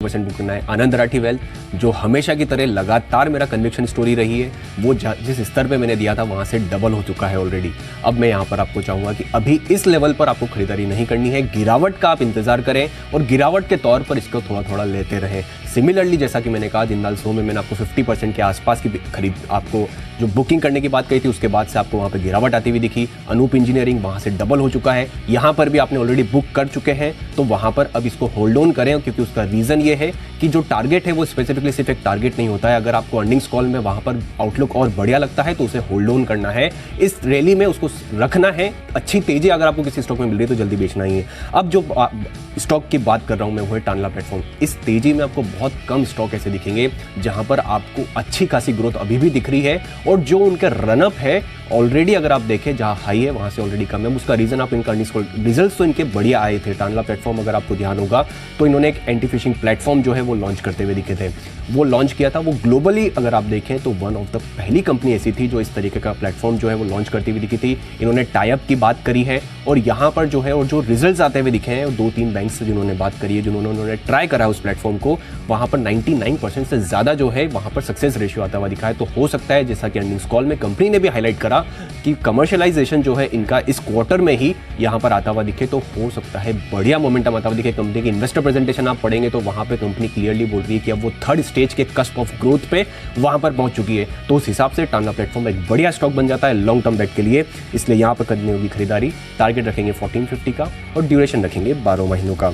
50% book करना है। आनंद Rathi wealth जो हमेशा की तरह लगातार मेरा कन्विक्शन स्टोरी रही है, वो जिस स्तर पे मैंने दिया था वहाँ से डबल हो चुका है ऑलरेडी। अब मैं यहाँ पर आपको चाहूँगा कि अभी इस लेवल पर आपको खरीदारी नहीं करनी है, गिरावट का आप इंतजार करें और गिरावट के तौर पर इसको थोड़ा थोड़ा लेते रहें। सिमिलरली जैसा कि मैंने कहा, जिंदाल 100 में मैंने आपको 50% के आसपास की खरीद, आपको जो बुकिंग करने की बात कही थी उसके बाद से आपको वहाँ पे गिरावट आती हुई दिखी। अनूप इंजीनियरिंग वहाँ से डबल हो चुका है, यहाँ पर भी आपने ऑलरेडी बुक कर चुके हैं, तो वहाँ पर अब इसको होल्ड ऑन करें, क्योंकि उसका रीज़न ये है कि जो टारगेट है वो स्पेसिफिकली सिर्फ एक टारगेट नहीं होता है। अगर आपको अर्निंग्स कॉल में वहाँ पर आउटलुक और बढ़िया लगता है तो उसे होल्ड ऑन करना है, इस रैली में उसको रखना है। अच्छी तेजी अगर आपको किसी स्टॉक में मिल रही है तो जल्दी बेचना ही है। अब जो स्टॉक की बात कर रहा हूँ मैं, वो है टानला प्लेटफॉर्म। इस तेजी में आपको बहुत कम स्टॉक ऐसे दिखेंगे जहाँ पर आपको अच्छी खासी ग्रोथ अभी भी दिख रही है, और जो उनका रनअप है ऑलरेडी अगर आप देखें जहाँ हाई है वहाँ से ऑलरेडी कम है। उसका रीज़न आप इनका रिजल्ट्स तो इनके बढ़िया आए थे। टानला प्लेटफॉर्म अगर आपको ध्यान होगा तो इन्होंने एक एंटी फिशिंग प्लेटफॉर्म जो है वो लॉन्च करते हुए दिखे थे। वो लॉन्च किया था, वो ग्लोबली अगर आप देखें तो वन ऑफ द पहली कंपनी ऐसी थी जो इस तरीके का प्लेटफॉर्म जो है वो लॉन्च करती हुई दिखी थी। इन्होंने टाई अप की बात करी है, और यहाँ पर जो है और जो रिजल्ट्स आते हुए दिखे हैं, 2-3 बैंक से जिन्होंने बात करी है, जिन्होंने ट्राई करा है उस प्लेटफॉर्म को, वहाँ पर 99% से ज़्यादा जो है वहाँ पर सक्सेस रेशियो आता हुआ दिखा है। तो हो सकता है, जैसा कि अर्निंग्स कॉल में कंपनी ने भी हाईलाइट करा कि कमर्शियलाइजेशन जो है इनका इस क्वार्टर में ही यहाँ पर आता हुआ दिखे, तो हो सकता है बढ़िया मोमेंटम आता हुआ दिखे। कंपनी की इन्वेस्टर प्रेजेंटेशन आप पढ़ेंगे तो वहाँ पे कंपनी क्लियरली बोल रही है कि अब वो थर्ड स्टेज के कस्प ऑफ ग्रोथ पे वहाँ पर पहुँच चुकी है। तो उस हिसाब से टानला प्लेटफॉर्म एक बढ़िया स्टॉक बन जाता है लॉन्ग टर्म बेट के लिए, इसलिए यहाँ पर करनी होगी खरीदारी। टारगेट रखेंगे 1450 का और ड्यूरेशन रखेंगे 12 महीनों का।